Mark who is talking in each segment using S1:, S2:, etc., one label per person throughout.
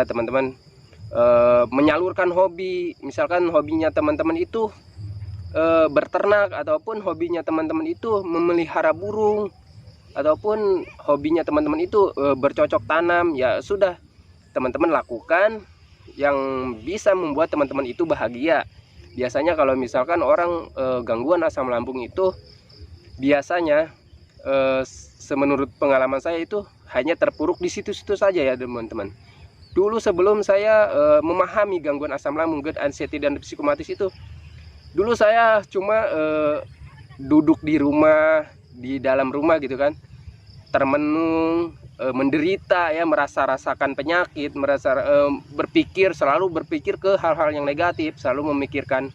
S1: ya teman-teman, menyalurkan hobi. Misalkan hobinya teman-teman itu berternak, ataupun hobinya teman-teman itu memelihara burung, ataupun hobinya teman-teman itu bercocok tanam, ya sudah teman-teman lakukan yang bisa membuat teman-teman itu bahagia. Biasanya kalau misalkan orang gangguan asam lambung itu biasanya semenurut pengalaman saya itu hanya terpuruk di situ-situ saja ya teman-teman. Dulu sebelum saya memahami gangguan asam lambung, GERD, anxiety, dan psikomatis itu, dulu saya cuma duduk di rumah, di dalam rumah gitu kan, termenung, menderita ya, rasakan penyakit, selalu berpikir ke hal-hal yang negatif, selalu memikirkan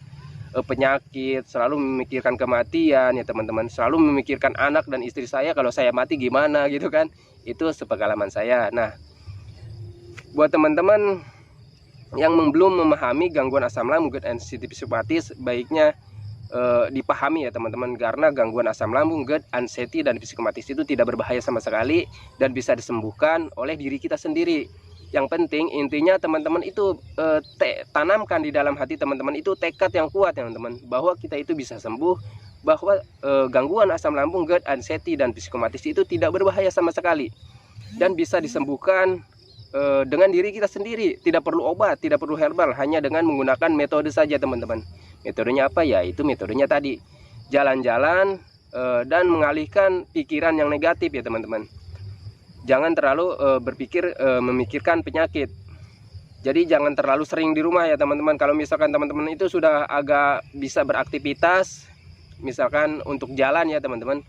S1: penyakit, selalu memikirkan kematian ya teman-teman, selalu memikirkan anak dan istri saya, kalau saya mati gimana gitu kan. Itu sepengalaman saya. Nah, buat teman-teman yang belum memahami gangguan asam lambung, GERD, anxiety, psikomatis, baiknya dipahami ya teman-teman, karena gangguan asam lambung, GERD, anxiety, dan psikomatis itu tidak berbahaya sama sekali dan bisa disembuhkan oleh diri kita sendiri. Yang penting intinya teman-teman itu tanamkan di dalam hati teman-teman itu tekad yang kuat ya teman-teman, bahwa kita itu bisa sembuh, bahwa gangguan asam lambung, GERD, anxiety, dan psikomatis itu tidak berbahaya sama sekali dan bisa disembuhkan dengan diri kita sendiri. Tidak perlu obat, tidak perlu herbal, hanya dengan menggunakan metode saja teman-teman. Metodenya apa ya? Itu metodenya tadi, jalan-jalan dan mengalihkan pikiran yang negatif ya teman-teman. Jangan terlalu memikirkan penyakit. Jadi jangan terlalu sering di rumah ya teman-teman. Kalau misalkan teman-teman itu sudah agak bisa beraktivitas, misalkan untuk jalan ya teman-teman,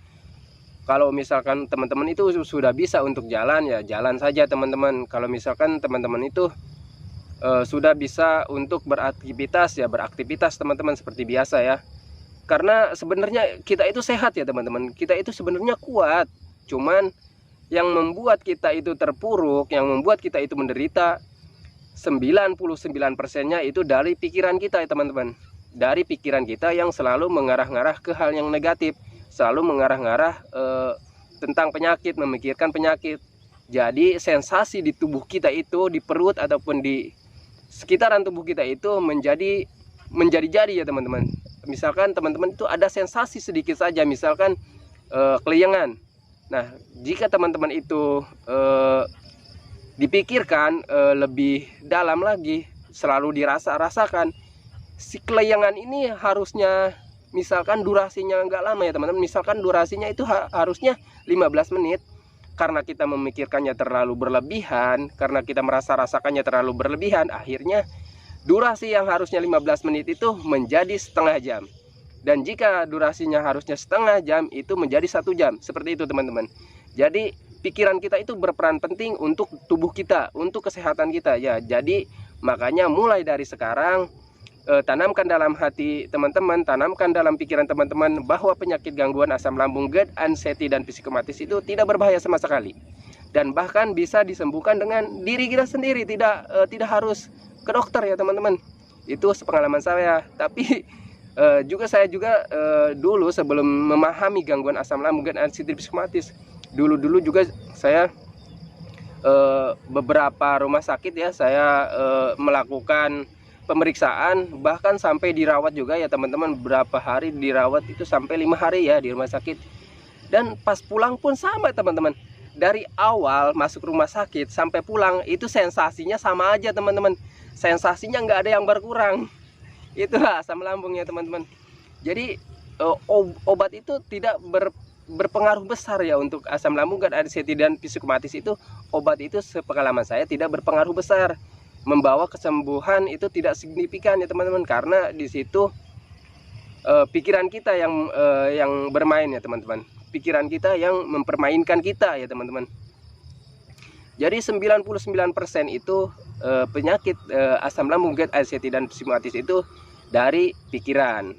S1: kalau misalkan teman-teman itu sudah bisa untuk jalan, ya jalan saja teman-teman. Kalau misalkan teman-teman itu sudah bisa untuk beraktivitas, ya beraktivitas teman-teman seperti biasa ya. Karena sebenarnya kita itu sehat ya teman-teman, kita itu sebenarnya kuat. Cuman yang membuat kita itu terpuruk, yang membuat kita itu menderita, 99%-nya itu dari pikiran kita ya teman-teman. Dari pikiran kita yang selalu mengarah-ngarah ke hal yang negatif, selalu mengarah-ngarah tentang penyakit, memikirkan penyakit. Jadi sensasi di tubuh kita itu, di perut ataupun di sekitaran tubuh kita itu menjadi ya teman-teman. Misalkan teman-teman itu ada sensasi sedikit saja, misalkan keliengan. Nah, jika teman-teman itu dipikirkan lebih dalam lagi, selalu rasakan si keliengan ini, harusnya misalkan durasinya nggak lama ya teman-teman, misalkan durasinya itu harusnya 15 menit. Karena kita memikirkannya terlalu berlebihan, karena kita rasakannya terlalu berlebihan, akhirnya durasi yang harusnya 15 menit itu menjadi setengah jam. Dan jika durasinya harusnya setengah jam, itu menjadi 1 jam. Seperti itu teman-teman. Jadi pikiran kita itu berperan penting untuk tubuh kita, untuk kesehatan kita ya. Jadi makanya mulai dari sekarang, tanamkan dalam hati teman-teman, tanamkan dalam pikiran teman-teman bahwa penyakit gangguan asam lambung, GERD, anxiety, dan psikomatis itu tidak berbahaya sama sekali, dan bahkan bisa disembuhkan dengan diri kita sendiri, tidak harus ke dokter ya teman-teman. Itu sepengalaman saya. Tapi saya juga dulu sebelum memahami gangguan asam lambung, GERD, anxiety, psikomatis, dulu juga saya beberapa rumah sakit ya, saya melakukan pemeriksaan, bahkan sampai dirawat juga ya teman-teman. Berapa hari dirawat itu, sampai 5 hari ya di rumah sakit. Dan pas pulang pun sama teman-teman, dari awal masuk rumah sakit sampai pulang itu sensasinya sama aja teman-teman, sensasinya nggak ada yang berkurang. Itulah asam lambung ya teman-teman. Jadi obat itu tidak berpengaruh besar ya untuk asam lambung, GERD, anxiety, dan psikomatis itu. Obat itu sepengalaman saya tidak berpengaruh besar, membawa kesembuhan itu tidak signifikan ya teman-teman, karena di situ pikiran kita yang bermain ya teman-teman, pikiran kita yang mempermainkan kita ya teman-teman. Jadi 99% itu penyakit asam lambung, GERD, anxiety, dan psikomatis itu dari pikiran.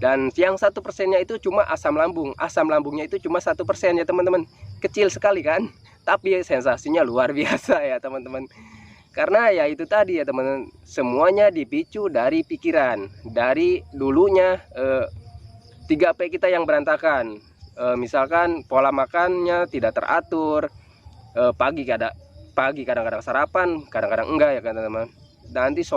S1: Dan yang 1%-nya itu cuma asam lambung. Asam lambungnya itu cuma 1% ya teman-teman, kecil sekali kan, tapi sensasinya luar biasa ya teman-teman. Karena ya itu tadi ya teman-teman, semuanya dipicu dari pikiran. Dari dulunya 3P kita yang berantakan. Misalkan pola makannya tidak teratur, pagi pagi kadang-kadang sarapan, kadang-kadang enggak ya kan teman-teman. Nanti sore